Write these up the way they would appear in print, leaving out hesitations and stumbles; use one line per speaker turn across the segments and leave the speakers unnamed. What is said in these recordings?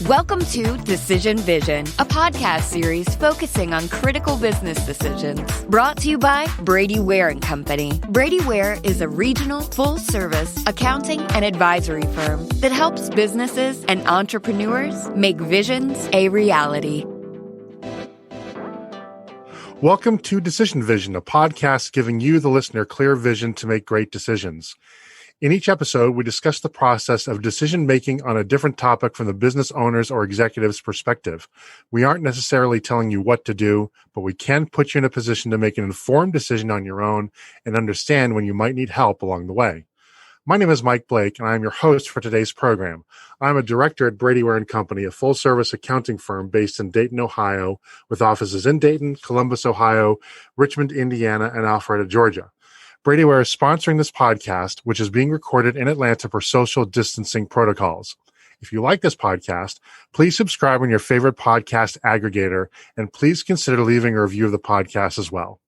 Welcome to Decision Vision, a podcast series focusing on critical business decisions. Brought to you by Brady Ware & Company. Brady Ware is a regional, full-service accounting and advisory firm that helps businesses and entrepreneurs make visions a reality.
Welcome to Decision Vision, a podcast giving you, the listener, clear vision to make great decisions. In each episode, we discuss the process of decision-making on a different topic from the business owner's or executive's perspective. We aren't necessarily telling you what to do, but we can put you in a position to make an informed decision on your own and understand when you might need help along the way. My name is Mike Blake, and I'm your host for today's program. I'm a director at Brady Ware & Company, a full-service accounting firm based in Dayton, Ohio, with offices in Dayton, Columbus, Ohio, Richmond, Indiana, and Alpharetta, Georgia. Brady Ware is sponsoring this podcast, which is being recorded in Atlanta per social distancing protocols. If you like this podcast, please subscribe on your favorite podcast aggregator, and please consider leaving a review of the podcast as well.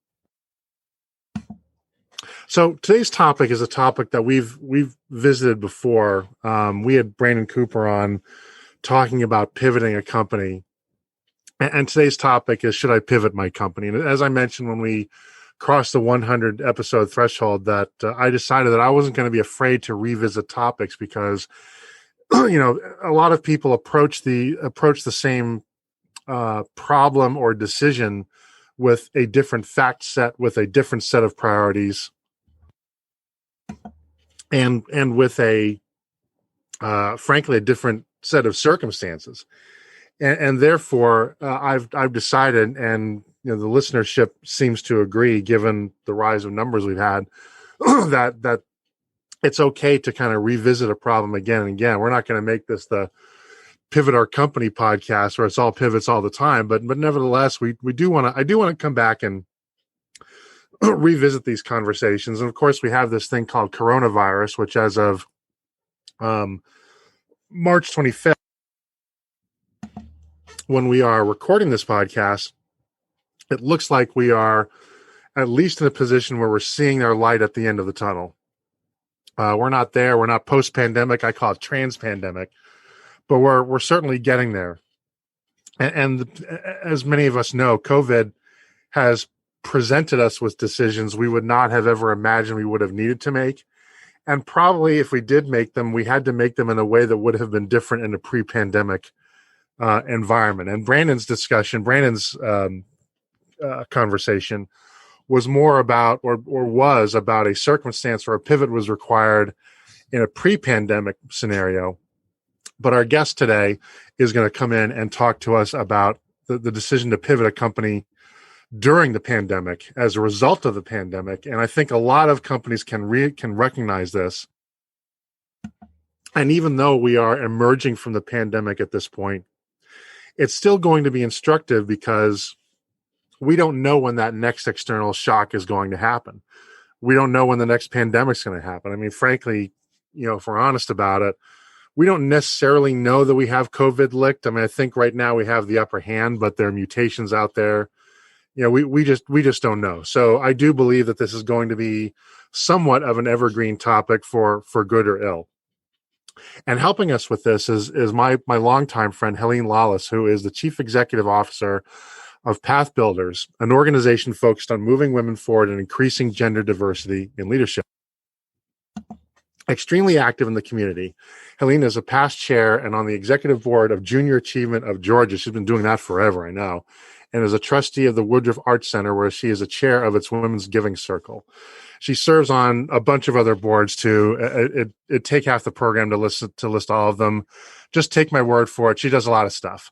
So today's topic is a topic that we've visited before. We had Brandon Cooper on talking about pivoting a company, and today's topic is, should I pivot my company? And as I mentioned when we crossed the 100 episode threshold, that I decided that I wasn't going to be afraid to revisit topics because, a lot of people approach the same problem or decision with a different fact set, with a different set of priorities, and with a frankly a different set of circumstances, and therefore I've decided, and the listenership seems to agree, given the rise of numbers we've had, that it's okay to kind of revisit a problem again and again. We're not going to make this the Pivot Our Company podcast where it's all pivots all the time, but nevertheless, I do want to come back and revisit these conversations. And of course, we have this thing called coronavirus, which as of March 25th, when we are recording this podcast, it looks like we are at least in a position where we're seeing our light at the end of the tunnel. We're not there. We're not post-pandemic. I call it trans-pandemic, but we're certainly getting there. And as many of us know, COVID has presented us with decisions we would not have ever imagined we would have needed to make. And probably if we did make them, we had to make them in a way that would have been different in a pre-pandemic environment. And Brandon's conversation was more about, or was about, a circumstance where a pivot was required in a pre-pandemic scenario. But our guest today is going to come in and talk to us about the decision to pivot a company during the pandemic as a result of the pandemic. And I think a lot of companies can recognize this. And even though we are emerging from the pandemic at this point, it's still going to be instructive because we don't know when that next external shock is going to happen. We don't know when the next pandemic is going to happen. I mean, frankly, if we're honest about it, we don't necessarily know that we have COVID licked. I mean, I think right now we have the upper hand, but there are mutations out there. We just don't know. So I do believe that this is going to be somewhat of an evergreen topic for good or ill. And helping us with this is my longtime friend, Helene Lollis, who is the Chief Executive Officer of Pathbuilders, an organization focused on moving women forward and increasing gender diversity in leadership. Extremely active in the community, Helene is a past chair and on the executive board of Junior Achievement of Georgia. She's been doing that forever, I know, and is a trustee of the Woodruff Arts Center, where she is a chair of its Women's Giving Circle. She serves on a bunch of other boards too. It'd take half the program to list all of them. Just take my word for it. She does a lot of stuff.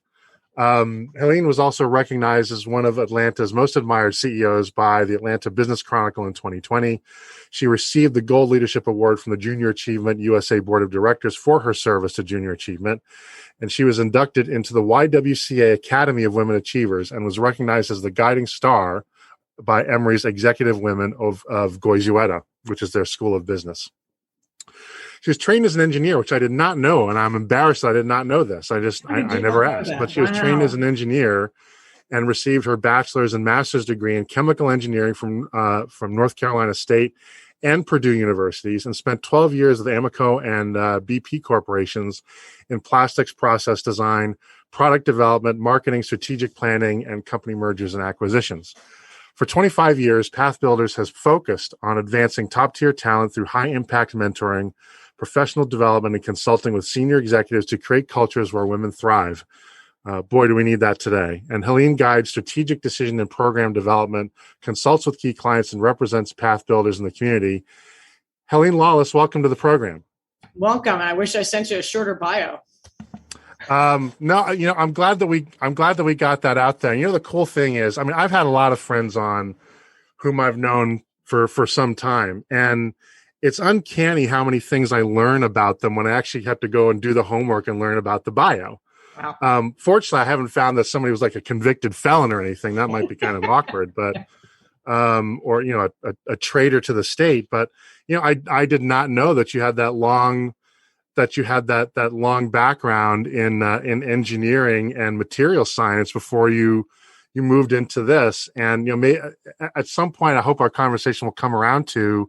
Helene was also recognized as one of Atlanta's most admired CEOs by the Atlanta Business Chronicle in 2020. She received the Gold Leadership Award from the Junior Achievement USA Board of Directors for her service to junior achievement. And she was inducted into the YWCA Academy of Women Achievers and was recognized as the guiding star by Emory's Executive Women of Goizueta, which is their school of business. She was trained as an engineer, which I did not know, and I'm embarrassed that I did not know this. I never asked. But she was trained as an engineer and received her bachelor's and master's degree in chemical engineering from North Carolina State and Purdue universities, and spent 12 years with Amoco and BP corporations in plastics process design, product development, marketing, strategic planning, and company mergers and acquisitions. For 25 years, Pathbuilders has focused on advancing top-tier talent through high-impact mentoring, professional development, and consulting with senior executives to create cultures where women thrive. Boy, do we need that today. And Helene guides strategic decision and program development, consults with key clients, and represents Pathbuilders in the community. Helene Lollis, welcome to the program.
Welcome. I wish I sent you a shorter bio.
No, I'm glad that we got that out there. The cool thing is, I've had a lot of friends on whom I've known for some time, and it's uncanny how many things I learn about them when I actually have to go and do the homework and learn about the bio.
Wow.
Fortunately, I haven't found that somebody was like a convicted felon or anything. That might be kind of awkward, but or a traitor to the state. But I did not know that you had that long background in engineering and material science before you moved into this. And at some point, I hope our conversation will come around to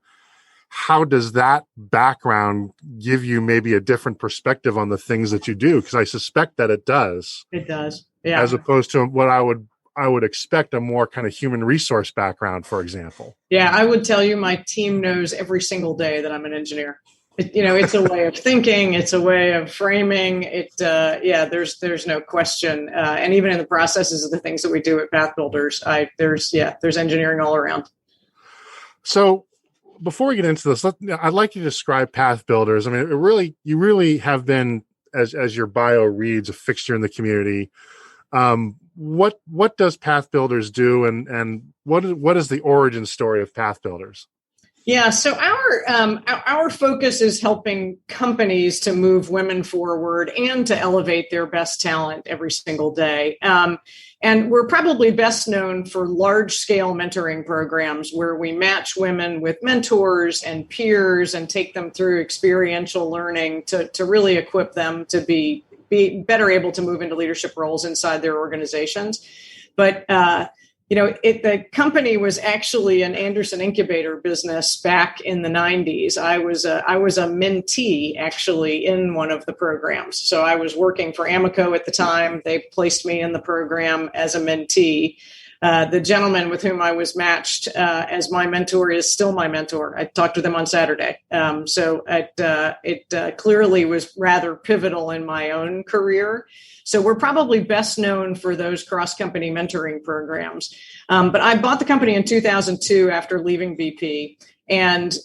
how does that background give you maybe a different perspective on the things that you do? Because I suspect that it does.
It does, yeah.
As opposed to what I would expect a more kind of human resource background, for example.
Yeah, I would tell you my team knows every single day that I'm an engineer. It's a way of thinking. It's a way of framing it. There's no question. And even in the processes of the things that we do at Pathbuilders, there's engineering all around.
So before we get into this, I'd like you to describe Pathbuilders. You really have been, as your bio reads, a fixture in the community. What does Pathbuilders do, and what is the origin story of Pathbuilders?
Yeah, so our focus is helping companies to move women forward and to elevate their best talent every single day. And we're probably best known for large-scale mentoring programs where we match women with mentors and peers and take them through experiential learning to really equip them to be better able to move into leadership roles inside their organizations. But the company was actually an Anderson incubator business back in the 90s. I was a mentee actually in one of the programs. So I was working for Amoco at the time. They placed me in the program as a mentee. The gentleman with whom I was matched as my mentor is still my mentor. I talked with him on Saturday. So it clearly was rather pivotal in my own career. So we're probably best known for those cross-company mentoring programs. But I bought the company in 2002 after leaving BP, and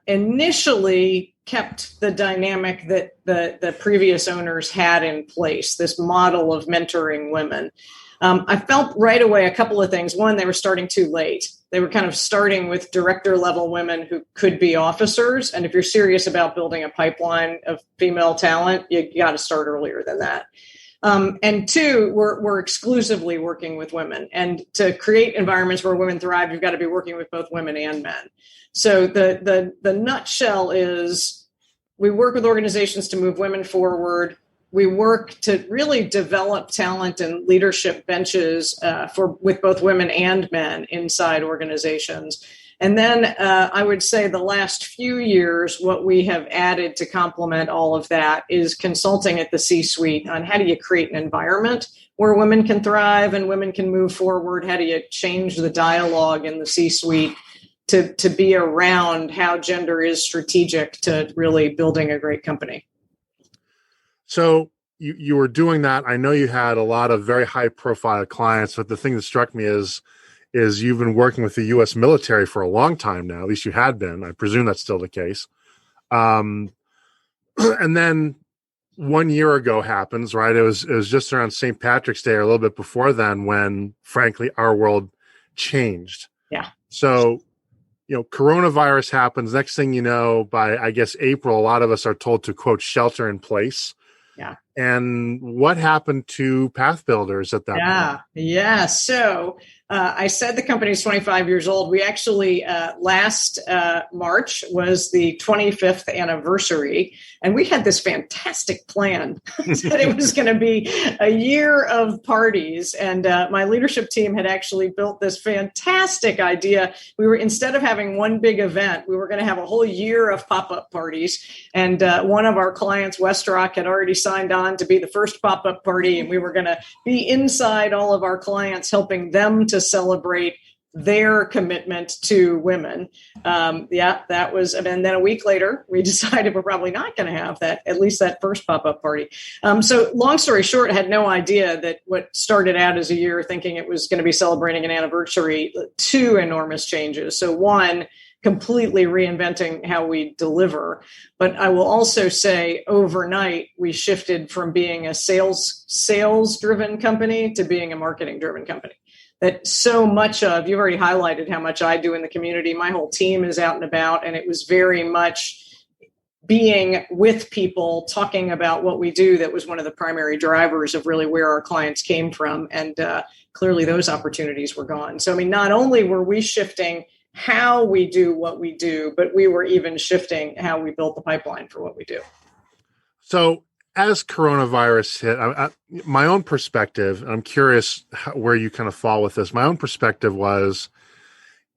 initially kept the dynamic that the previous owners had in place, this model of mentoring women. I felt right away a couple of things. One, they were starting too late. They were kind of starting with director level women who could be officers. And if you're serious about building a pipeline of female talent, you got to start earlier than that. And two, we're exclusively working with women. And to create environments where women thrive, you've got to be working with both women and men. So the nutshell is we work with organizations to move women forward. We work to really develop talent and leadership benches with both women and men inside organizations. And then I would say the last few years, what we have added to complement all of that is consulting at the C-suite on how do you create an environment where women can thrive and women can move forward? How do you change the dialogue in the C-suite to be around how gender is strategic to really building a great company?
So you were doing that. I know you had a lot of very high profile clients, but the thing that struck me is you've been working with the U.S. military for a long time now. At least you had been. I presume that's still the case. And then 1 year ago happens, right? It was just around St. Patrick's Day or a little bit before then when, frankly, our world changed.
Yeah.
So, coronavirus happens. Next thing you know, by, I guess, April, a lot of us are told to, quote, shelter in place.
Yeah.
And what happened to Pathbuilders at that point?
Yeah. So I said the company's 25 years old. We actually, last March was the 25th anniversary. And we had this fantastic plan that it was going to be a year of parties. And my leadership team had actually built this fantastic idea. We were, instead of having one big event, we were going to have a whole year of pop-up parties. And one of our clients, Westrock, had already signed on to be the first pop-up party. And we were going to be inside all of our clients, helping them to celebrate their commitment to women. That was, and then a week later, we decided we're probably not going to have that, at least that first pop-up party. So long story short, I had no idea that what started out as a year thinking it was going to be celebrating an anniversary, two enormous changes. So one, completely reinventing how we deliver. But I will also say overnight, we shifted from being a sales-driven company to being a marketing-driven company. That so much of, you've already highlighted how much I do in the community. My whole team is out and about, and it was very much being with people, talking about what we do. That was one of the primary drivers of really where our clients came from. And clearly those opportunities were gone. So, I mean, not only were we shifting how we do what we do, but we were even shifting how we built the pipeline for what we do. So
as coronavirus hit, my own perspective, I'm curious where you kind of fall with this. My own perspective was,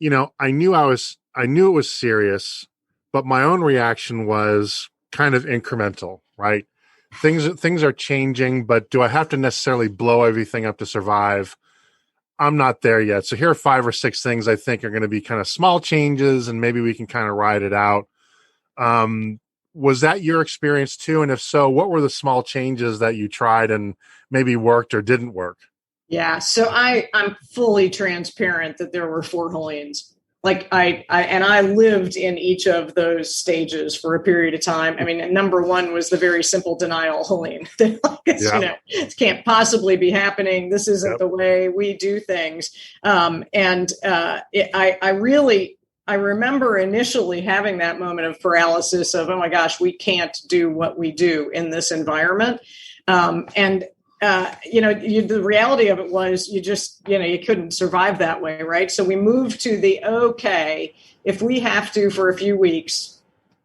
I knew it was serious, but my own reaction was kind of incremental, right? Things are changing, but do I have to necessarily blow everything up to survive? I'm not there yet. So here are 5 or 6 things I think are going to be kind of small changes, and maybe we can kind of ride it out. Was that your experience too? And if so, what were the small changes that you tried and maybe worked or didn't work?
Yeah. So I'm fully transparent that there were 4 Helenes. Like I lived in each of those stages for a period of time. I mean, number 1 was the very simple denial, Helene. It can't possibly be happening. This isn't the way we do things. I remember initially having that moment of paralysis of, oh my gosh, we can't do what we do in this environment. The reality of it was you just, you couldn't survive that way, right? So we moved to the, okay, if we have to for a few weeks,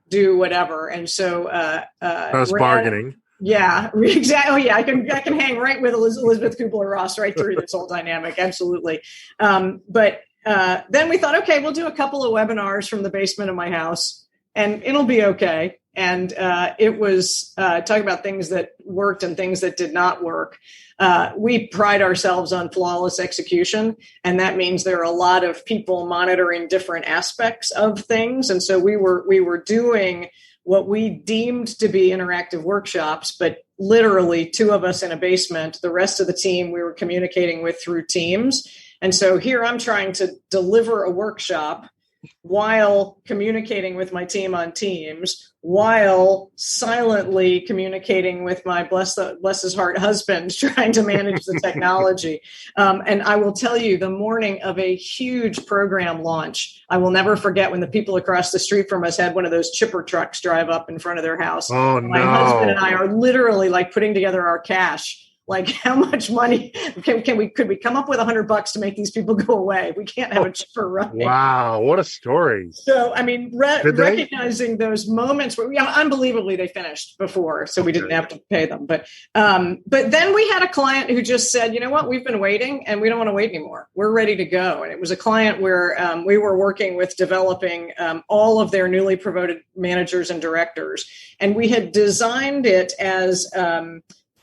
do whatever. And so
that was bargaining.
Yeah, exactly. Oh, yeah, I can hang right with Elizabeth Kubler-Ross right through this whole dynamic. Absolutely. Then we thought, okay, we'll do a couple of webinars from the basement of my house and it'll be okay. And it was talking about things that worked and things that did not work. We pride ourselves on flawless execution. And that means there are a lot of people monitoring different aspects of things. And so we were doing what we deemed to be interactive workshops, but literally 2 of us in a basement, the rest of the team we were communicating with through Teams. And so here I'm trying to deliver a workshop while communicating with my team on Teams, while silently communicating with my bless his heart husband, trying to manage the technology. And I will tell you, the morning of a huge program launch, I will never forget when the people across the street from us had one of those chipper trucks drive up in front of their house.
Oh, no.
My husband and I are literally like putting together our cash. Like, how much money could we come up with $100 to make these people go away? We can't have a chipper running.
Wow, what a story!
So, I mean, recognizing those moments where, unbelievably, they finished before, so we didn't have to pay them. But then we had a client who just said, you know what, we've been waiting, and we don't want to wait anymore. We're ready to go. And it was a client where we were working with developing all of their newly promoted managers and directors, and we had designed it as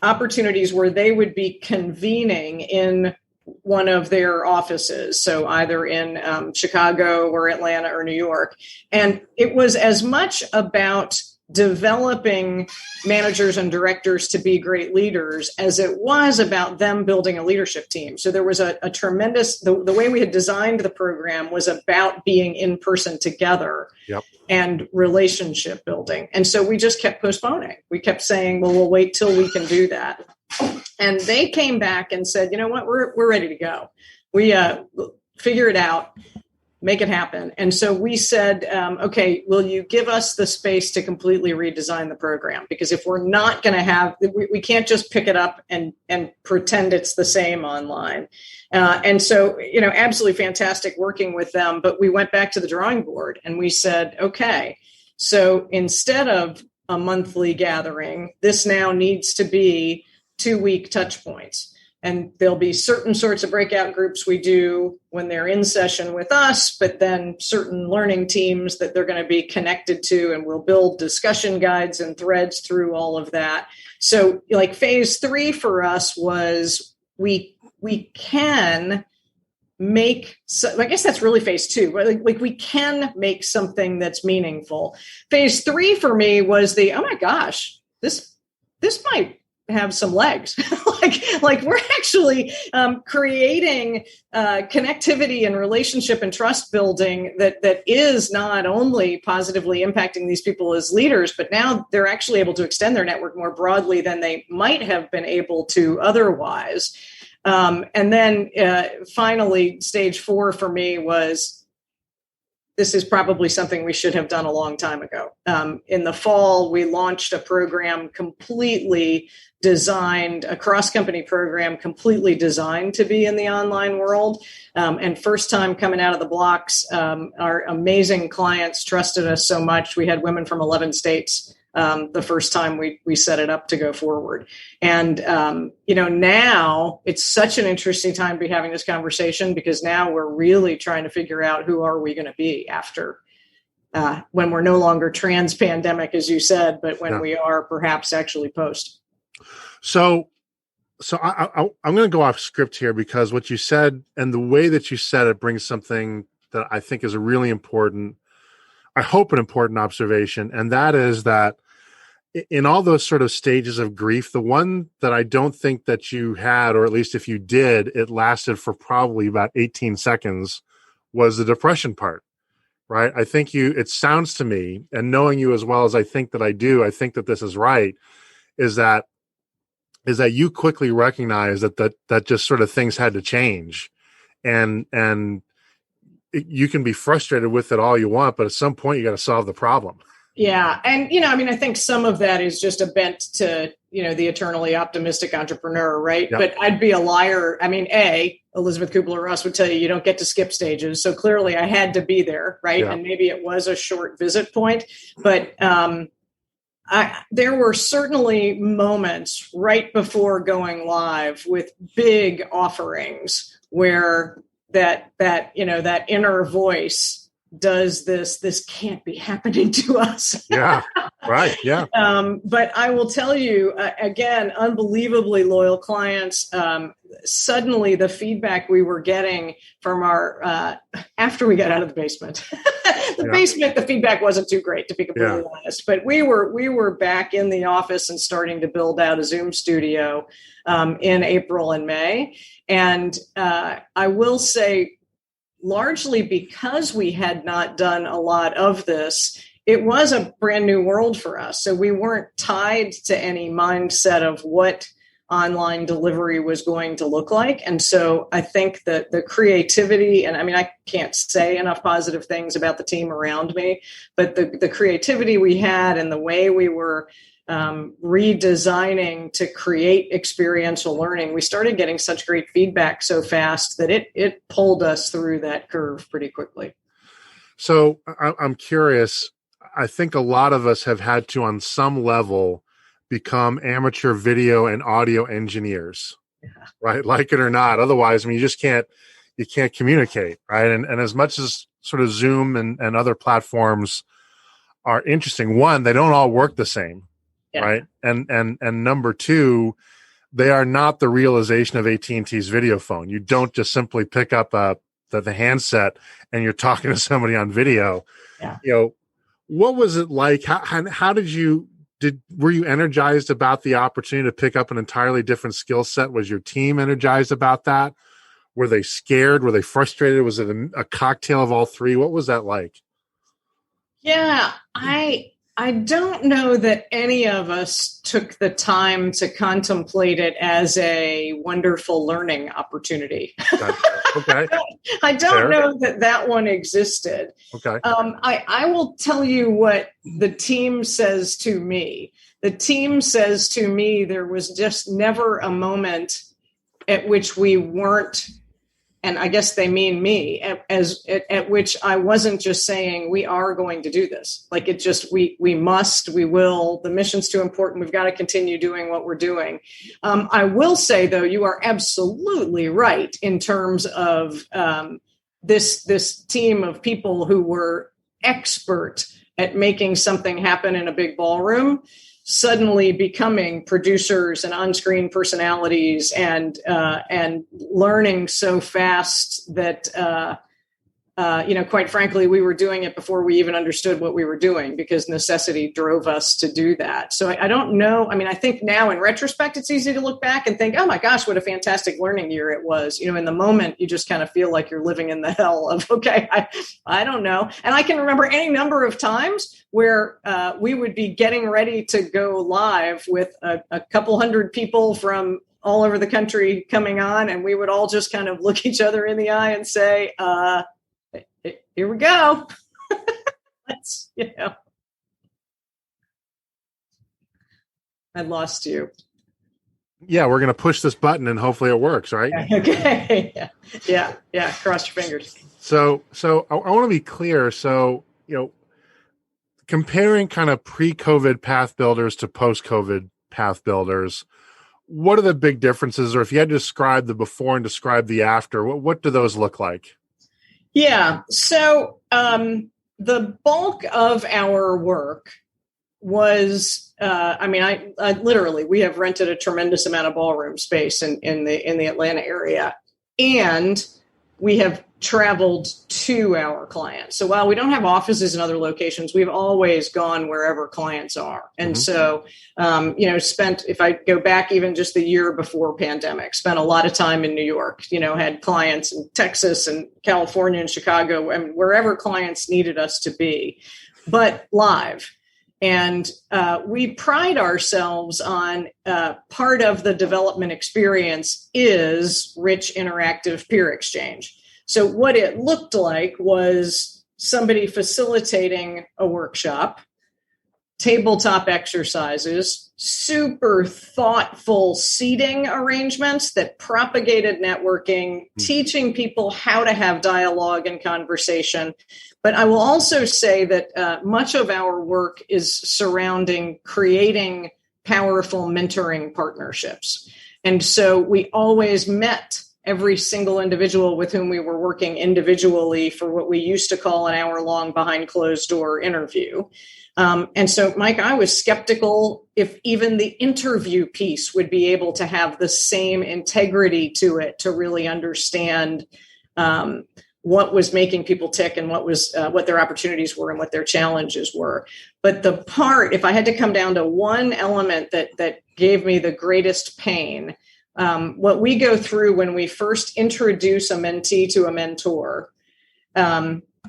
opportunities where they would be convening in one of their offices. So either in Chicago or Atlanta or New York. And it was as much about developing managers and directors to be great leaders as it was about them building a leadership team. So there was a tremendous, the way we had designed the program was about being in person together.
Yep.
And relationship building. And so we just kept postponing. We kept saying, well, we'll wait till we can do that. And they came back and said, you know what, we're ready to go. We figure it out. make it happen. And so we said, okay, will you give us the space to completely redesign the program? Because if we're not going to have, we can't just pick it up and pretend it's the same online. And so, absolutely fantastic working with them. But we went back to the drawing board and we said, okay, so instead of a monthly gathering, this now needs to be 2-week touch points. And there'll be certain sorts of breakout groups we do when they're in session with us, but then certain learning teams that they're going to be connected to, and we'll build discussion guides and threads through all of that. So like phase 3 for us was we can make, I guess that's really phase 2, but like we can make something that's meaningful. Phase 3 for me was oh my gosh, this might have some legs. like we're actually creating connectivity and relationship and trust building that is not only positively impacting these people as leaders, but now they're actually able to extend their network more broadly than they might have been able to otherwise. And then finally, stage 4 for me was, this is probably something we should have done a long time ago. In the fall, we launched a program completely designed, a cross-company program completely designed to be in the online world. And first time coming out of the blocks, our amazing clients trusted us so much. We had women from 11 states the first time we set it up to go forward. And, now it's such an interesting time to be having this conversation, because now we're really trying to figure out who are we going to be after when we're no longer trans-pandemic, as you said, but when we are perhaps actually post.
So I'm going to go off script here, because what you said and the way that you said it brings something that I think is a really important, I hope an important observation. And that is that in all those sort of stages of grief, the one that I don't think that you had, or at least if you did, it lasted for probably about 18 seconds, was the depression part, right? I think it sounds to me, and knowing you as well as I think that I do, I think that this is right, is that you quickly recognize that just sort of things had to change, and you can be frustrated with it all you want, but at some point you got to solve the problem.
Yeah. And, I think some of that is just a bent to, the eternally optimistic entrepreneur, right? Yep. But I'd be a liar. Elizabeth Kubler-Ross would tell you don't get to skip stages. So clearly I had to be there, right? Yep. And maybe it was a short visit point, but there were certainly moments right before going live with big offerings where that inner voice does this can't be happening to us.
Yeah. Right. Yeah.
But I will tell you again, unbelievably loyal clients. Suddenly the feedback we were getting from our, after we got out of the basement, basement, the feedback wasn't too great, to be completely honest, but we were back in the office and starting to build out a Zoom studio, in April and May. And, I will say, largely because we had not done a lot of this, it was a brand new world for us. So we weren't tied to any mindset of what online delivery was going to look like. And so I think that the creativity, and I can't say enough positive things about the team around me, but the creativity we had and the way we were redesigning to create experiential learning, we started getting such great feedback so fast that it pulled us through that curve pretty quickly.
So I'm curious. I think a lot of us have had to, on some level, become amateur video and audio engineers, right? Like it or not. Otherwise, you just can't communicate, right? And as much as sort of Zoom and other platforms are interesting, one, they don't all work the same. Yeah. Right. And number two, they are not the realization of AT&T's video phone. You don't just simply pick up the handset and you're talking to somebody on video. Yeah. What was it like? How were you energized about the opportunity to pick up an entirely different skill set? Was your team energized about that? Were they scared? Were they frustrated? Was it a cocktail of all three? What was that like?
Yeah, I don't know that any of us took the time to contemplate it as a wonderful learning opportunity.
Okay.
I don't know that one existed.
Okay.
I will tell you what the team says to me. The team says to me there was just never a moment at which we weren't, and I guess they mean me, at which I wasn't just saying we are going to do this. Like it just, we must, we will, the mission's too important. We've got to continue doing what we're doing. I will say though, you are absolutely right in terms of this team of people who were expert at making something happen in a big ballroom, suddenly becoming producers and on-screen personalities and learning so fast that, quite frankly, we were doing it before we even understood what we were doing because necessity drove us to do that. So I don't know. I mean, I think now in retrospect, it's easy to look back and think, oh my gosh, what a fantastic learning year it was. In the moment, you just kind of feel like you're living in the hell of, okay, I don't know. And I can remember any number of times where we would be getting ready to go live with a couple hundred people from all over the country coming on. And we would all just kind of look each other in the eye and say, here we go. Let's, I lost you.
Yeah, we're going to push this button and hopefully it works, right?
Okay. Yeah. Cross your fingers.
So I want to be clear. So, comparing kind of pre-COVID Pathbuilders to post-COVID Pathbuilders, what are the big differences? Or if you had to describe the before and describe the after, what do those look like?
Yeah. So the bulk of our work was, I literally, we have rented a tremendous amount of ballroom space in the Atlanta area, and we have traveled to our clients. So while we don't have offices in other locations, we've always gone wherever clients are. And so, spent, if I go back even just the year before pandemic, spent a lot of time in New York, had clients in Texas and California and Chicago and wherever clients needed us to be, but live. And we pride ourselves on part of the development experience is rich interactive peer exchange. So what it looked like was somebody facilitating a workshop, tabletop exercises, super thoughtful seating arrangements that propagated networking, teaching people how to have dialogue and conversation. But I will also say that much of our work is surrounding creating powerful mentoring partnerships. And so we always met every single individual with whom we were working individually for what we used to call an hour-long behind closed door interview. And so, Mike, I was skeptical if even the interview piece would be able to have the same integrity to it to really understand what was making people tick and what their opportunities were and what their challenges were. But the part, if I had to come down to one element that gave me the greatest pain, what we go through when we first introduce a mentee to a mentor,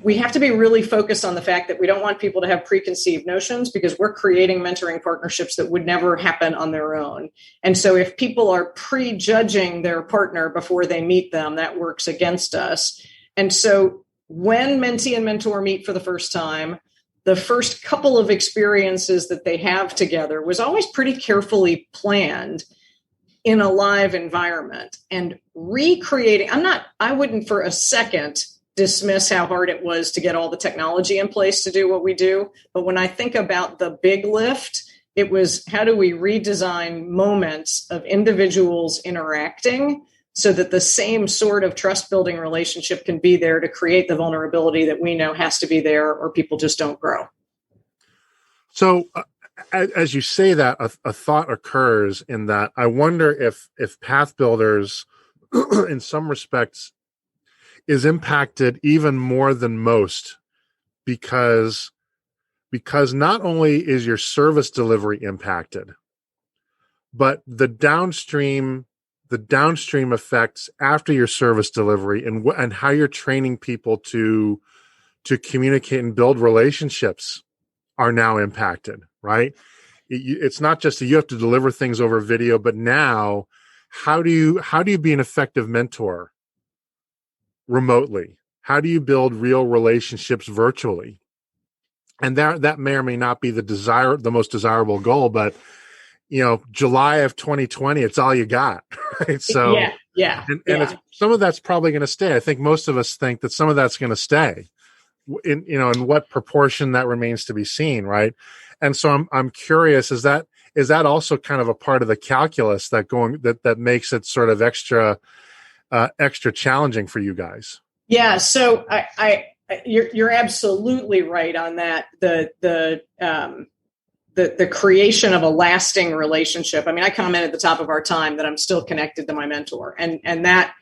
we have to be really focused on the fact that we don't want people to have preconceived notions because we're creating mentoring partnerships that would never happen on their own. And so if people are prejudging their partner before they meet them, that works against us. And so when mentee and mentor meet for the first time, the first couple of experiences that they have together was always pretty carefully planned in a live environment and recreating. I wouldn't for a second dismiss how hard it was to get all the technology in place to do what we do. But when I think about the big lift, it was how do we redesign moments of individuals interacting so that the same sort of trust building relationship can be there to create the vulnerability that we know has to be there or people just don't grow.
So as you say that, a thought occurs in that I wonder if Pathbuilders in some respects is impacted even more than most because not only is your service delivery impacted, but the downstream effects after your service delivery and how you're training people to communicate and build relationships are now impacted, right? It's not just that you have to deliver things over video, but now how do you be an effective mentor remotely? How do you build real relationships virtually? And that may or may not be the most desirable goal, but July of 2020, it's all you got, right? So and it's, some of that's probably going to stay. I think most of us think that some of that's going to stay. In what proportion, that remains to be seen, right? And so I'm curious, is that also kind of a part of the calculus that makes it sort of extra challenging for you guys?
Yeah. So you're absolutely right on that. The creation of a lasting relationship. I mean, I commented at the top of our time that I'm still connected to my mentor, and that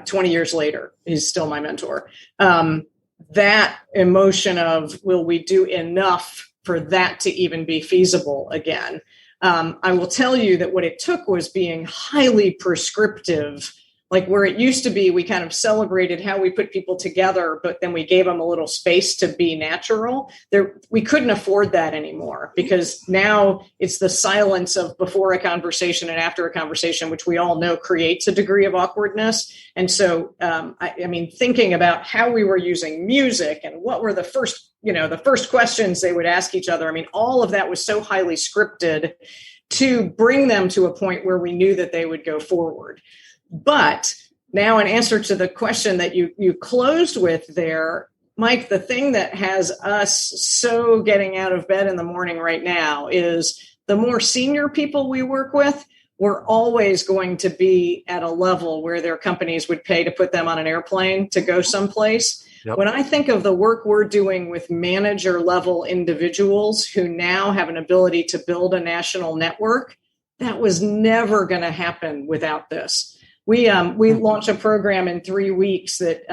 20 years later, he's still my mentor. That emotion of, will we do enough for that to even be feasible again? I will tell you that what it took was being highly prescriptive. Like where it used to be, we kind of celebrated how we put people together, but then we gave them a little space to be natural. We couldn't afford that anymore, because now it's the silence of before a conversation and after a conversation, which we all know creates a degree of awkwardness. And so, I mean, thinking about how we were using music and what were the first questions they would ask each other. I mean, all of that was so highly scripted to bring them to a point where we knew that they would go forward. But now, in answer to the question that you closed with there, Mike, the thing that has us so getting out of bed in the morning right now is the more senior people we work with, we're always going to be at a level where their companies would pay to put them on an airplane to go someplace. Yep. When I think of the work we're doing with manager level individuals who now have an ability to build a national network, that was never going to happen without this. We launched a program in 3 weeks that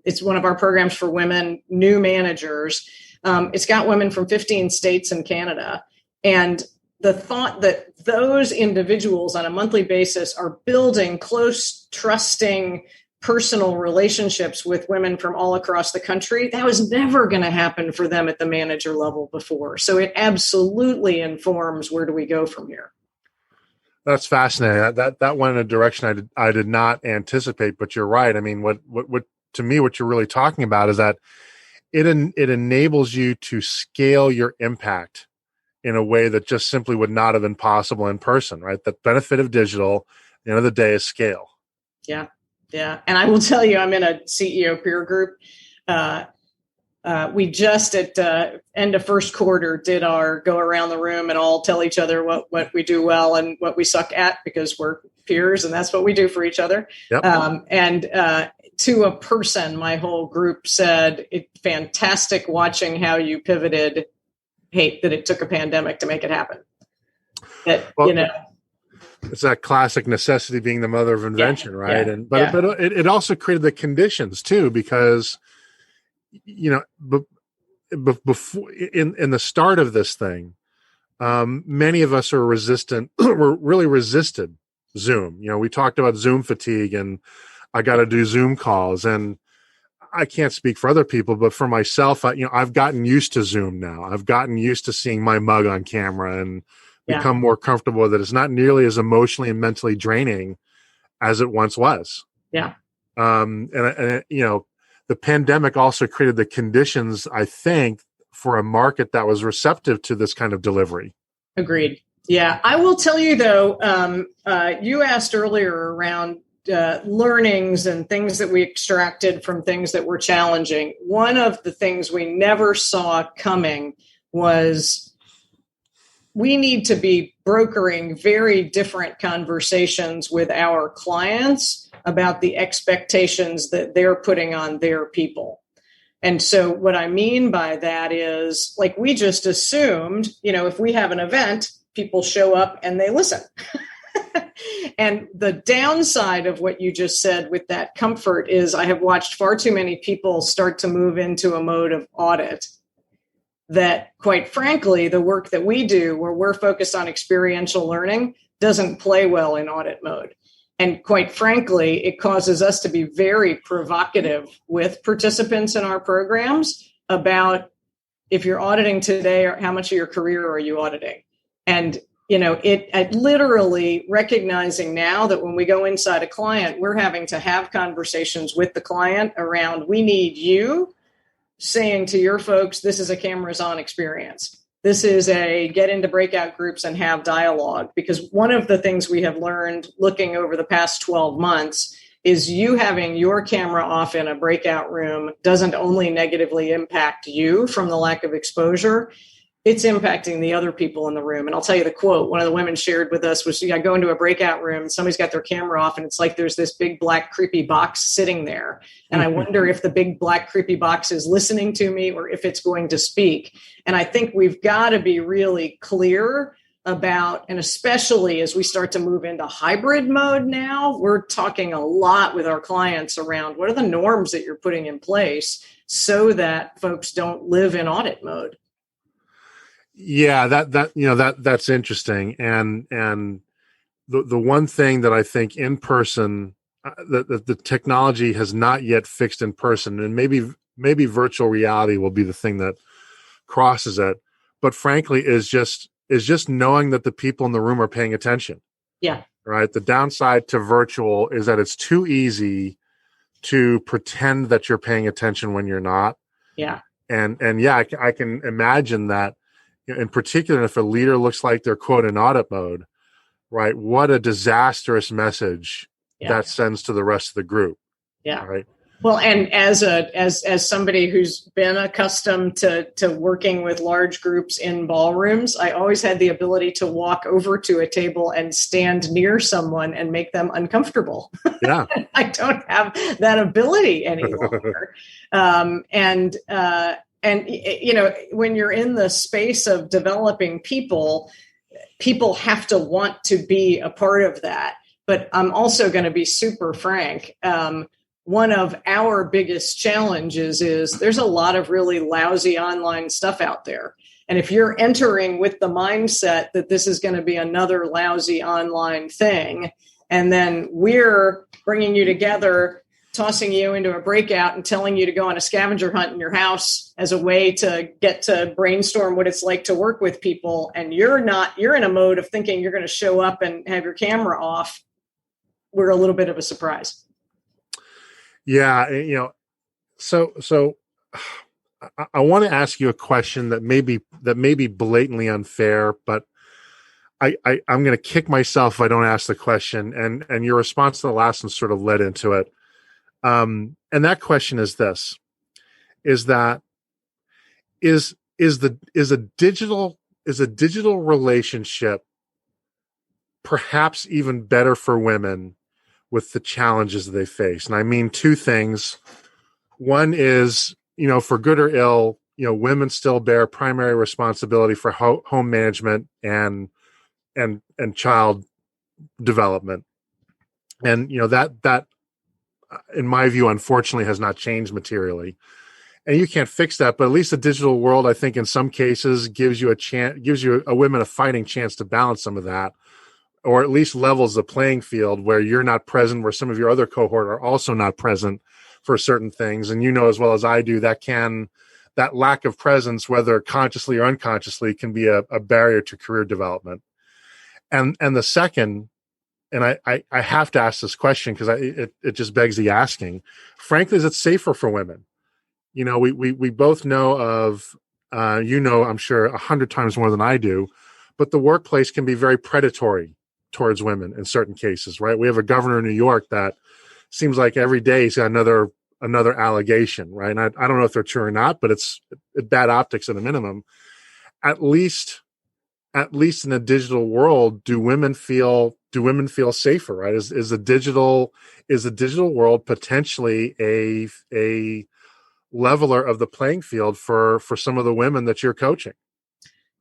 it's one of our programs for women, new managers. It's got women from 15 states and Canada. And the thought that those individuals on a monthly basis are building close, trusting, personal relationships with women from all across the country, that was never going to happen for them at the manager level before. So it absolutely informs where do we go from here.
That's fascinating. That went in a direction I did not anticipate, but you're right. I mean, what to me, what you're really talking about is that it enables you to scale your impact in a way that just simply would not have been possible in person, right? The benefit of digital, at the end of the day, is scale.
Yeah. Yeah. And I will tell you, I'm in a CEO peer group. We just at end of first quarter did our go around the room and all tell each other what we do well and what we suck at, because we're peers and that's what we do for each other. Yep. And to a person, my whole group said, it's fantastic watching how you pivoted. Hate that it took a pandemic to make it happen.
It's that classic necessity being the mother of invention, right? Yeah, but it also created the conditions too, because before in the start of this thing, many of us are resistant. We're really resisted Zoom. We talked about Zoom fatigue, and I got to do Zoom calls, and I can't speak for other people, but for myself, I've gotten used to Zoom now. I've gotten used to seeing my mug on camera and become more comfortable with it. It's not nearly as emotionally and mentally draining as it once was.
Yeah.
The pandemic also created the conditions, I think, for a market that was receptive to this kind of delivery.
Agreed. Yeah. I will tell you, though, you asked earlier around learnings and things that we extracted from things that were challenging. One of the things we never saw coming was we need to be brokering very different conversations with our clients about the expectations that they're putting on their people. And so what I mean by that is, like, we just assumed, if we have an event, people show up and they listen. And the downside of what you just said with that comfort is I have watched far too many people start to move into a mode of audit that, quite frankly, the work that we do, where we're focused on experiential learning, doesn't play well in audit mode. And quite frankly, it causes us to be very provocative with participants in our programs about if you're auditing today, or how much of your career are you auditing? And, it literally recognizing now that when we go inside a client, we're having to have conversations with the client around, we need you saying to your folks, this is a cameras on experience. This is a get into breakout groups and have dialogue. Because one of the things we have learned looking over the past 12 months is you having your camera off in a breakout room doesn't only negatively impact you from the lack of exposure, it's impacting the other people in the room. And I'll tell you the quote one of the women shared with us was, I go into a breakout room and somebody's got their camera off and it's like there's this big black creepy box sitting there. And I wonder if the big black creepy box is listening to me or if it's going to speak. And I think we've got to be really clear about, and especially as we start to move into hybrid mode now, we're talking a lot with our clients around what are the norms that you're putting in place so that folks don't live in audit mode.
Yeah, that's interesting. And the one thing that I think in person, the technology has not yet fixed in person, and maybe virtual reality will be the thing that crosses it. But frankly, is just knowing that the people in the room are paying attention.
Yeah. Right.
The downside to virtual is that it's too easy to pretend that you're paying attention when you're not.
Yeah.
And yeah, I can imagine that. In particular, if a leader looks like they're quote in audit mode, right? What a disastrous message that sends to the rest of the group.
Yeah.
Right.
Well, and as somebody who's been accustomed to working with large groups in ballrooms, I always had the ability to walk over to a table and stand near someone and make them uncomfortable.
Yeah.
I don't have that ability any longer. And, when you're in the space of developing people have to want to be a part of that. But I'm also going to be super frank. One of our biggest challenges is there's a lot of really lousy online stuff out there. And if you're entering with the mindset that this is going to be another lousy online thing, and then we're bringing you together, tossing you into a breakout and telling you to go on a scavenger hunt in your house as a way to get to brainstorm what it's like to work with people. And you're in a mode of thinking you're going to show up and have your camera off. We're a little bit of a surprise.
Yeah. So I want to ask you a question that may be blatantly unfair, but I'm going to kick myself if I don't ask the question. And your response to the last one sort of led into it. And that question is this: is a digital relationship perhaps even better for women with the challenges they face? And I mean two things. One is, for good or ill, women still bear primary responsibility for home management and child development, and that in my view, unfortunately, has not changed materially. And you can't fix that, but at least the digital world, I think in some cases gives you a women a fighting chance to balance some of that, or at least levels the playing field where you're not present, where some of your other cohort are also not present for certain things. And as well as I do, that lack of presence, whether consciously or unconsciously, can be a barrier to career development. And the second, and I have to ask this question because it just begs the asking. Frankly, is it safer for women? We both know of, I'm sure 100 times more than I do, but the workplace can be very predatory towards women in certain cases, right? We have a governor in New York that seems like every day he's got another allegation, right? And I don't know if they're true or not, but it's bad optics at a minimum. At least in the digital world, do women feel safer, right? Is the digital world potentially a leveler of the playing field for some of the women that you're coaching?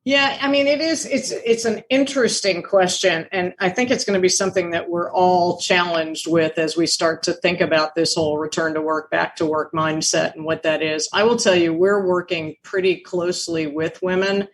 Yeah, I mean, it's an interesting question. And I think it's going to be something that we're all challenged with as we start to think about this whole return to work, back to work mindset and what that is. I will tell you, we're working pretty closely with women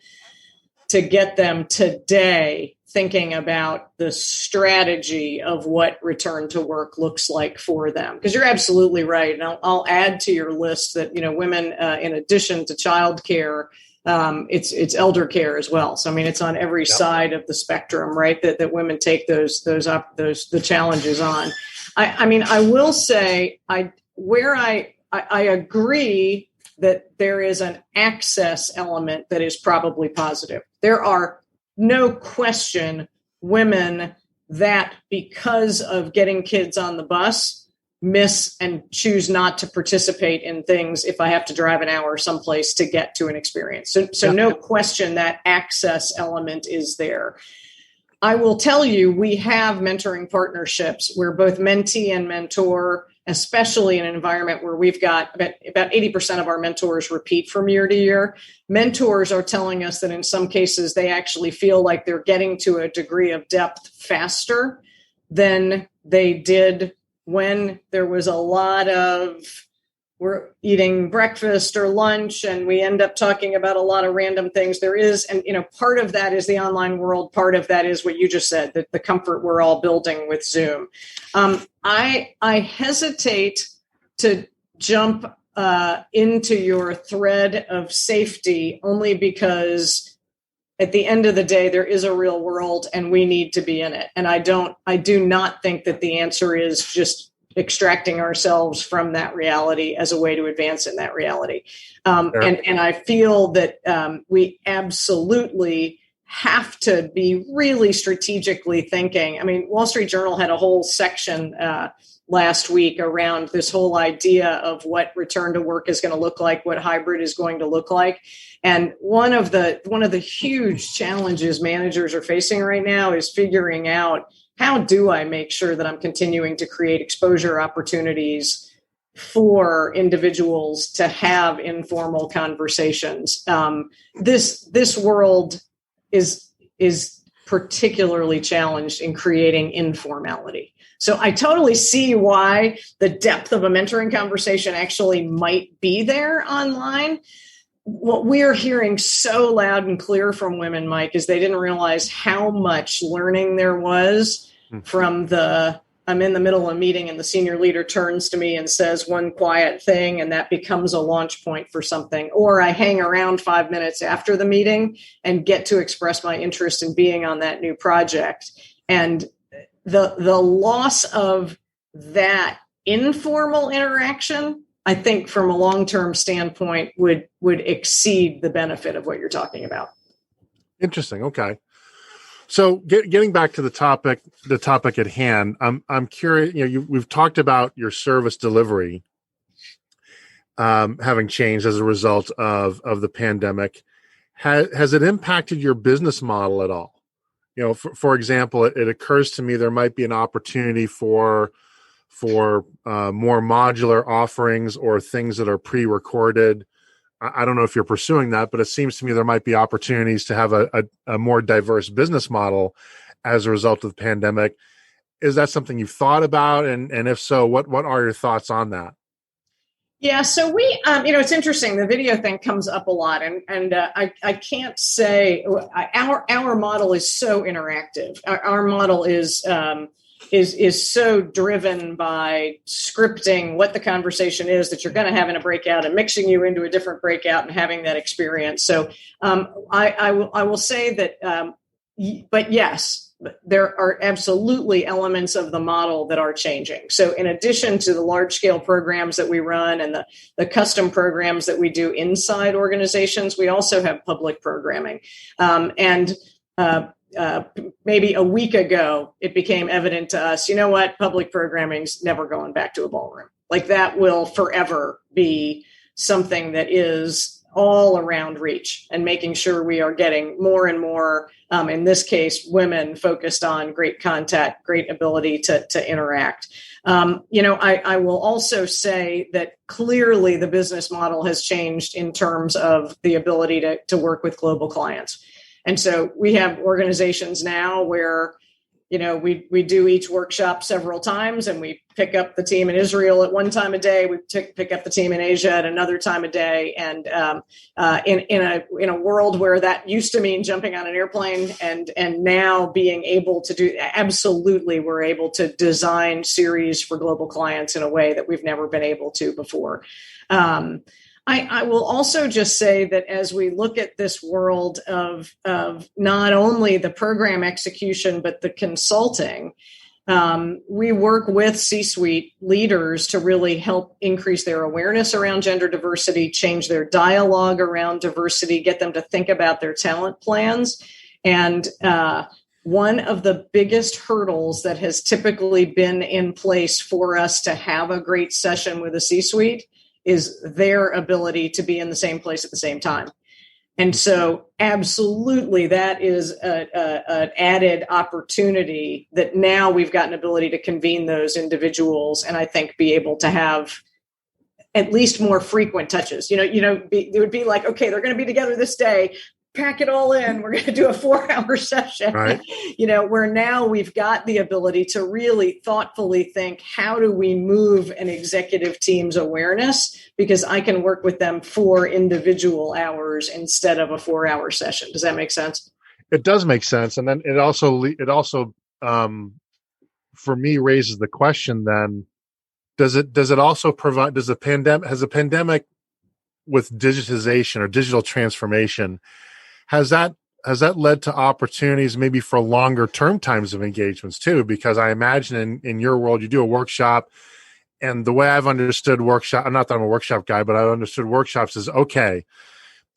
to get them today thinking about the strategy of what return to work looks like for them. Because you're absolutely right. And I'll add to your list that, women, in addition to childcare, it's elder care as well. So I mean, it's on every side of the spectrum, right? That women take the challenges on. I mean, I will say I agree that there is an access element that is probably positive. There are no question women that, because of getting kids on the bus, miss and choose not to participate in things if I have to drive an hour someplace to get to an experience. So no question that access element is there. I will tell you, we have mentoring partnerships where both mentee and mentor, especially in an environment where we've got about 80% of our mentors repeat from year to year. Mentors are telling us that in some cases, they actually feel like they're getting to a degree of depth faster than they did when there was a lot of, we're eating breakfast or lunch and we end up talking about a lot of random things. There is, and part of that is the online world. Part of that is what you just said, that the comfort we're all building with Zoom. I hesitate to jump into your thread of safety only because at the end of the day, there is a real world and we need to be in it. And I do not think that the answer is just extracting ourselves from that reality as a way to advance in that reality. And I feel that we absolutely have to be really strategically thinking. I mean, Wall Street Journal had a whole section last week around this whole idea of what return to work is going to look like, what hybrid is going to look like. And one of the huge challenges managers are facing right now is figuring out, how do I make sure that I'm continuing to create exposure opportunities for individuals to have informal conversations? This world is particularly challenged in creating informality. So I totally see why the depth of a mentoring conversation actually might be there online. What we're hearing so loud and clear from women, Mike, is they didn't realize how much learning there was from I'm in the middle of a meeting and the senior leader turns to me and says one quiet thing and that becomes a launch point for something. Or I hang around 5 minutes after the meeting and get to express my interest in being on that new project. And the loss of that informal interaction, I think from a long-term standpoint would exceed the benefit of what you're talking about.
Interesting. Okay. So getting back to the topic at hand, I'm curious, we've talked about your service delivery having changed as a result of the pandemic. Has it impacted your business model at all? For example, it occurs to me there might be an opportunity for more modular offerings or things that are pre-recorded. I don't know if you're pursuing that, but it seems to me there might be opportunities to have a more diverse business model as a result of the pandemic. Is that something you've thought about? And if so, what are your thoughts on that?
Yeah, so we, it's interesting. The video thing comes up a lot, and I can't say our model is so interactive. Our model is so driven by scripting what the conversation is that you're going to have in a breakout and mixing you into a different breakout and having that experience. So I will say that, but yes, there are absolutely elements of the model that are changing. So in addition to the large scale programs that we run and the custom programs that we do inside organizations, we also have public programming. Maybe a week ago, it became evident to us, you know what, public programming's never going back to a ballroom. Like that will forever be something that is all around reach and making sure we are getting more and more, in this case, women focused on great contact, great ability to interact. I will also say that clearly the business model has changed in terms of the ability to work with global clients. And so we have organizations now where, we do each workshop several times and we pick up the team in Israel at one time a day. We pick up the team in Asia at another time a day. And in a world where that used to mean jumping on an airplane and now being able to do, absolutely, we're able to design series for global clients in a way that we've never been able to before. I will also just say that as we look at this world of not only the program execution, but the consulting, we work with C-suite leaders to really help increase their awareness around gender diversity, change their dialogue around diversity, get them to think about their talent plans. And one of the biggest hurdles that has typically been in place for us to have a great session with a C-suite is their ability to be in the same place at the same time. And so absolutely, that is an added opportunity that now we've got an ability to convene those individuals and I think be able to have at least more frequent touches. It would be like, okay, they're going to be together this day. Pack it all in. We're going to do a 4-hour session,
right.
Where now we've got the ability to really thoughtfully think, how do we move an executive team's awareness? Because I can work with them 4 individual hours instead of a 4-hour session. Does that make sense?
It does make sense. And then it also for me raises the question then, does it also provide, has the pandemic with digitization or digital transformation, has that led to opportunities maybe for longer term times of engagements too? Because I imagine in your world, you do a workshop, and the way I've understood workshop, not that I'm a workshop guy, but I've understood workshops is, okay,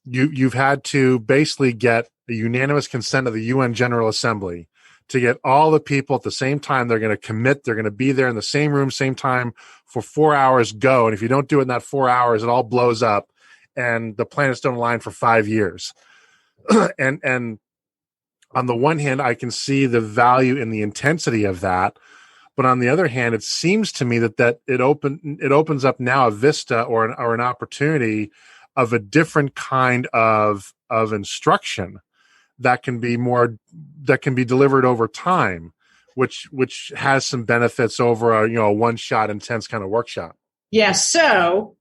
you've had to basically get the unanimous consent of the UN General Assembly to get all the people at the same time. They're going to commit. They're going to be there in the same room, same time for 4 hours go. And if you don't do it in that 4 hours, it all blows up and the planets don't align for 5 years. And on the one hand, I can see the value in the intensity of that. But on the other hand, it seems to me that it opens up now a vista or an opportunity of a different kind of instruction that can be delivered over time, which has some benefits over a one-shot intense kind of workshop.
Yeah. So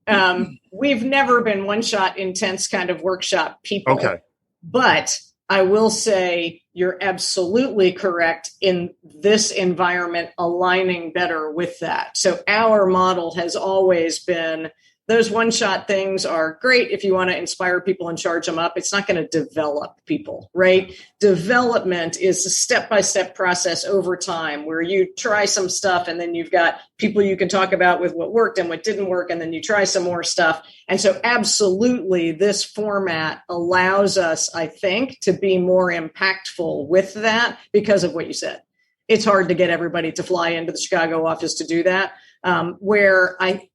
we've never been one-shot intense kind of workshop people.
Okay.
But I will say you're absolutely correct in this environment aligning better with that. So our model has always been, those one-shot things are great if you want to inspire people and charge them up. It's not going to develop people, right? Development is a step-by-step process over time where you try some stuff and then you've got people you can talk about with what worked and what didn't work, and then you try some more stuff. And so absolutely, this format allows us, I think, to be more impactful with that because of what you said. It's hard to get everybody to fly into the Chicago office to do that.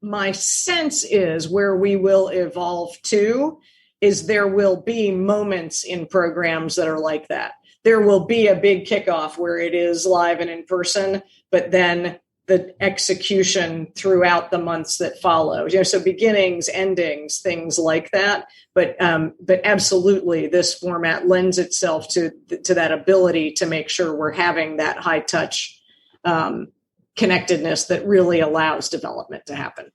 My sense is where we will evolve to is there will be moments in programs that are like that. There will be a big kickoff where it is live and in person, but then the execution throughout the months that follow, so beginnings, endings, things like that. But absolutely, this format lends itself to that ability to make sure we're having that high touch connectedness that really allows development to happen.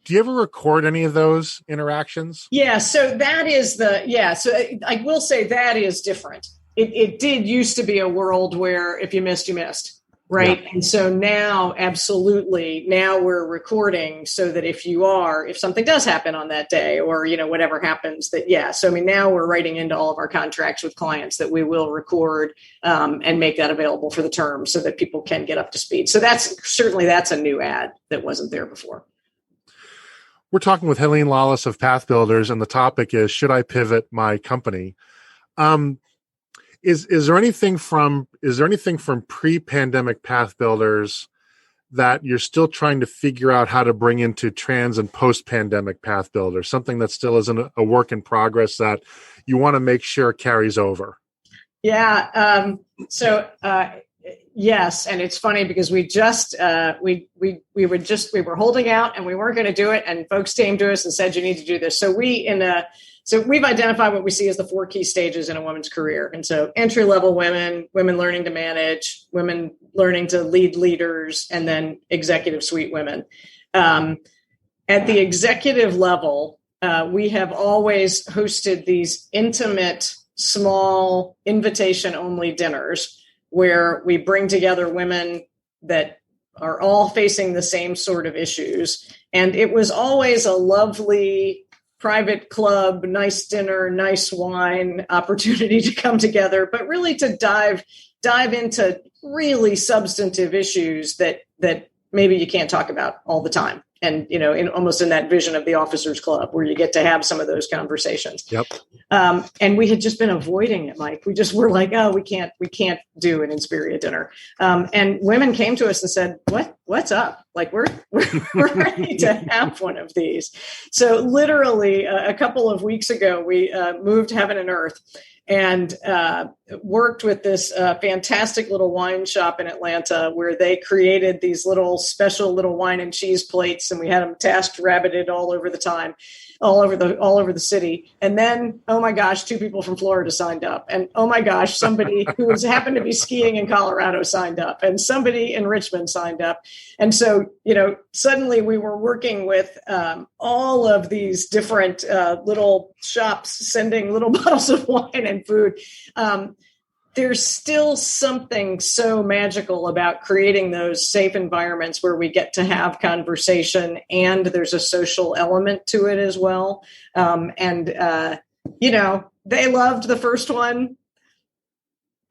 Do you ever record any of those interactions?
Yeah. So that is so I will say that is different. It did used to be a world where if you missed, you missed. Right. Yeah. And so now, absolutely, now we're recording so that if something does happen on that day or, whatever happens so, now we're writing into all of our contracts with clients that we will record and make that available for the term so that people can get up to speed. So that's a new ad that wasn't there before.
We're talking with Helene Lollis of Pathbuilders, and the topic is, should I pivot my company? Is there anything from pre-pandemic Pathbuilders that you're still trying to figure out how to bring into trans and post-pandemic Pathbuilders? Something that still isn't a work in progress that you want to make sure carries over?
Yeah. Yes, and it's funny because we just we were holding out and we weren't going to do it, and folks came to us and said you need to do this. So we've identified what we see as the 4 key stages in a woman's career. And so entry-level women learning to manage, women learning to lead leaders, and then executive suite women. At the executive level, we have always hosted these intimate, small, invitation-only dinners where we bring together women that are all facing the same sort of issues. And it was always a lovely private club, nice dinner, nice wine opportunity to come together, but really to dive into really substantive issues that maybe you can't talk about all the time. And, almost in that vision of the officers club where you get to have some of those conversations.
Yep.
And we had just been avoiding it, Mike. We just were like, oh, we can't do an Inspiria dinner. And women came to us and said, what's up? Like we're ready to have one of these. So literally a couple of weeks ago, we moved heaven and earth and worked with this fantastic little wine shop in Atlanta where they created these little special little wine and cheese plates, and we had them tasked rabbited all over the city. And then, oh my gosh, 2 people from Florida signed up, and oh my gosh, somebody who happened to be skiing in Colorado signed up, and somebody in Richmond signed up. And so, suddenly we were working with all of these different little shops sending little bottles of wine and food. There's still something so magical about creating those safe environments where we get to have conversation and there's a social element to it as well. They loved the first one.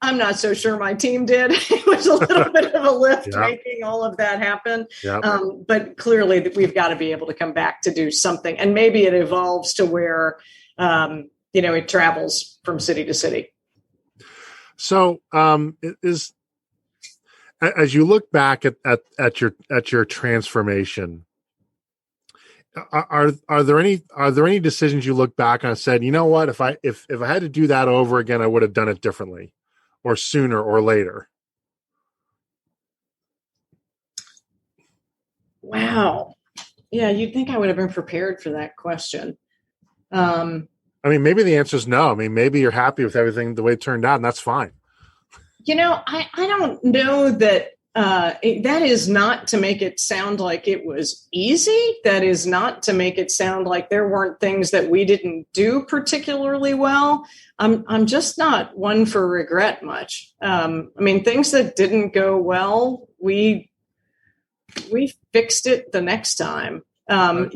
I'm not so sure my team did. It was a little bit of a lift making all of that happen. Yep. But clearly we've got to be able to come back to do something. And maybe it evolves to where, it travels from city to city.
So, as you look back at your transformation, are there any decisions you look back on and said, you know what, if I had to do that over again, I would have done it differently, or sooner or later?
Wow, yeah, you'd think I would have been prepared for that question.
Maybe the answer is no. Maybe you're happy with everything the way it turned out, and that's fine.
I don't know that that is not to make it sound like it was easy. That is not to make it sound like there weren't things that we didn't do particularly well. I'm just not one for regret much. Things that didn't go well, we fixed it the next time. Now,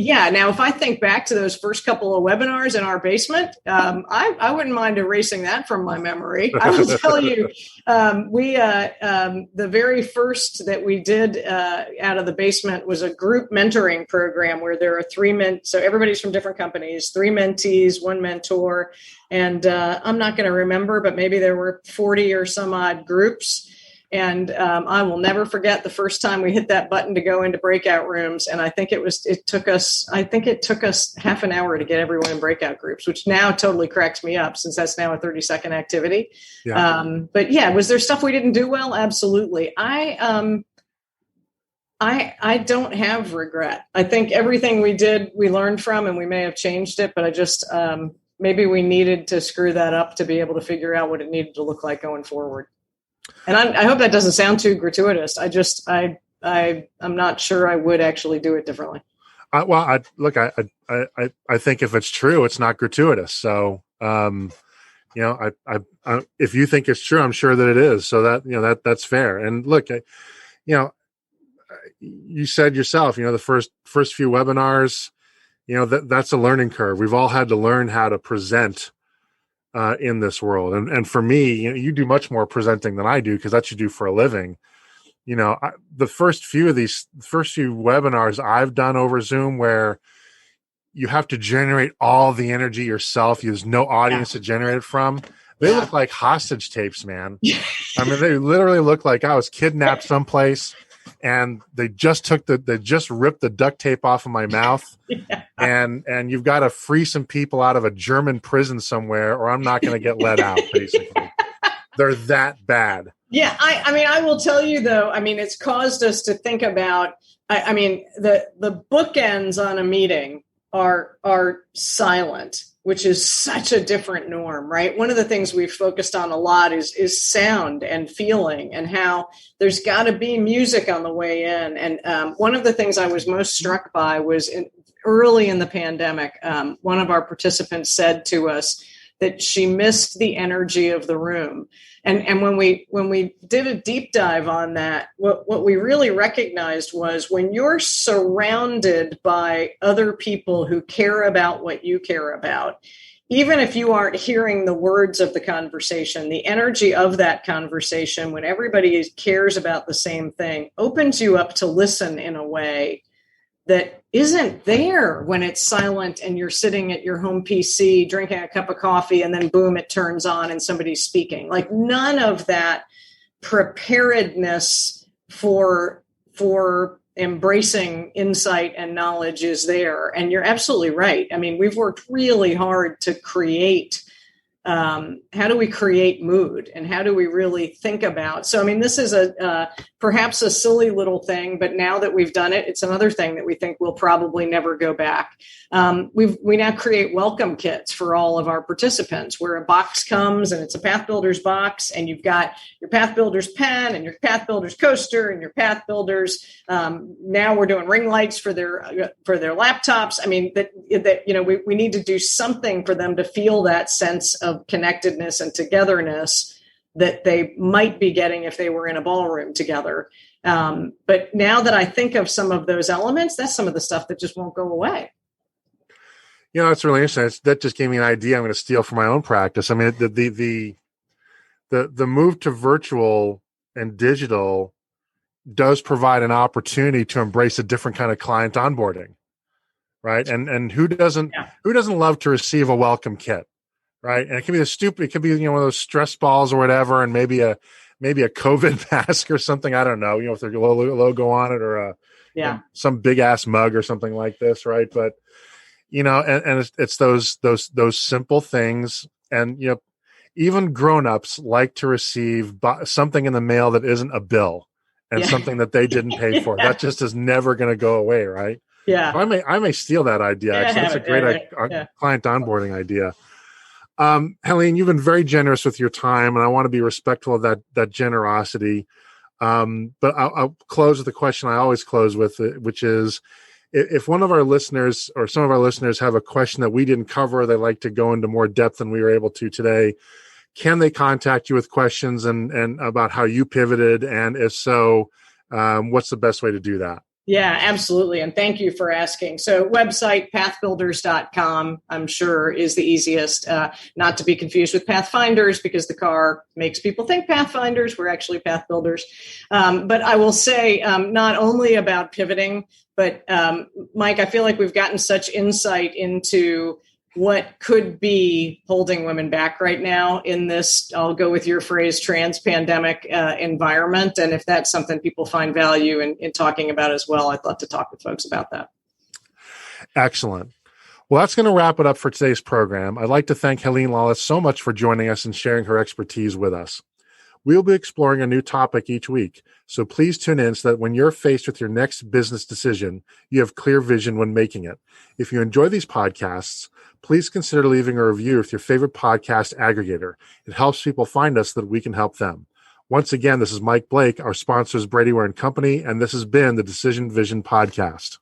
if I think back to those first couple of webinars in our basement, I wouldn't mind erasing that from my memory. I will tell you, the very first that we did out of the basement was a group mentoring program where there are 3 men. So everybody's from different companies, 3 mentees, 1 mentor. And I'm not going to remember, but maybe there were 40 or some odd groups. And I will never forget the first time we hit that button to go into breakout rooms. And I think it took us half an hour to get everyone in breakout groups, which now totally cracks me up since that's now a 30-second activity. Yeah. But yeah, was there stuff we didn't do well? Absolutely. I don't have regret. I think everything we did, we learned from, and we may have changed it, but I just, maybe we needed to screw that up to be able to figure out what it needed to look like going forward. And I hope that doesn't sound too gratuitous. I'm not sure I would actually do it differently.
I think if it's true, it's not gratuitous. So, if you think it's true, I'm sure that it is. So that's fair. And look, you said yourself, the first few webinars, that's a learning curve. We've all had to learn how to present in this world. And for me, you do much more presenting than I do because that's what you do for a living. The first few webinars I've done over Zoom where you have to generate all the energy yourself. There's no audience to generate it from. They look like hostage tapes, man. They literally look like I was kidnapped someplace and they just ripped the duct tape off of my mouth. And you've got to free some people out of a German prison somewhere, or I'm not going to get let out, basically. They're that bad.
Yeah. I will tell you though, it's caused us to think about, the bookends on a meeting are silent, which is such a different norm, right? One of the things we've focused on a lot is sound and feeling and how there's got to be music on the way in. And one of the things I was most struck by was early in the pandemic, one of our participants said to us, that she missed the energy of the room. And when we did a deep dive on that, what we really recognized was when you're surrounded by other people who care about what you care about, even if you aren't hearing the words of the conversation, the energy of that conversation, when everybody cares about the same thing, opens you up to listen in a way that isn't there when it's silent and you're sitting at your home PC drinking a cup of coffee and then boom, it turns on and somebody's speaking. Like none of that preparedness for embracing insight and knowledge is there. And you're absolutely right. I mean, we've worked really hard to create, how do we create mood and how do we really think about? So, I mean, this is perhaps a silly little thing, but now that we've done it, it's another thing that we think will probably never go back. We now create welcome kits for all of our participants where a box comes and it's a Pathbuilders box and you've got your Pathbuilders pen and your Pathbuilders coaster and your Pathbuilders. Now we're doing ring lights for their laptops. I mean, we need to do something for them to feel that sense of connectedness and togetherness that they might be getting if they were in a ballroom together. But now that I think of some of those elements, that's some of the stuff that just won't go away.
You know, it's really interesting. That just gave me an idea I'm going to steal for my own practice. I mean, the move to virtual and digital does provide an opportunity to embrace a different kind of client onboarding, right? And who doesn't love to receive a welcome kit, right? And it can be it could be one of those stress balls or whatever, and maybe a COVID mask or something. I don't know, with their logo on it, or some big ass mug or something like this, right? But and it's those simple things, and even grown-ups like to receive something in the mail that isn't a bill and something that they didn't pay for. That just is never going to go away, right?
Yeah,
so I may steal that idea. Actually, that's a great client onboarding idea. Helene, you've been very generous with your time, and I want to be respectful of that generosity. But I'll close with the question I always close with, which is, if one of our listeners or some of our listeners have a question that we didn't cover, or they like to go into more depth than we were able to today, can they contact you with questions and about how you pivoted? And if so, what's the best way to do that?
Yeah, absolutely. And thank you for asking. So website, pathbuilders.com, I'm sure is the easiest, not to be confused with Pathfinders, because the car makes people think Pathfinders. We're actually Pathbuilders. But I will say not only about pivoting, but Mike, I feel like we've gotten such insight into what could be holding women back right now in this, I'll go with your phrase, trans-pandemic environment. And if that's something people find value in talking about as well, I'd love to talk with folks about that.
Excellent. Well, that's going to wrap it up for today's program. I'd like to thank Helene Lollis so much for joining us and sharing her expertise with us. We'll be exploring a new topic each week, so please tune in so that when you're faced with your next business decision, you have clear vision when making it. If you enjoy these podcasts, please consider leaving a review with your favorite podcast aggregator. It helps people find us so that we can help them. Once again, this is Mike Blake. Our sponsor is Brady Ware & Company, and this has been the Decision Vision Podcast.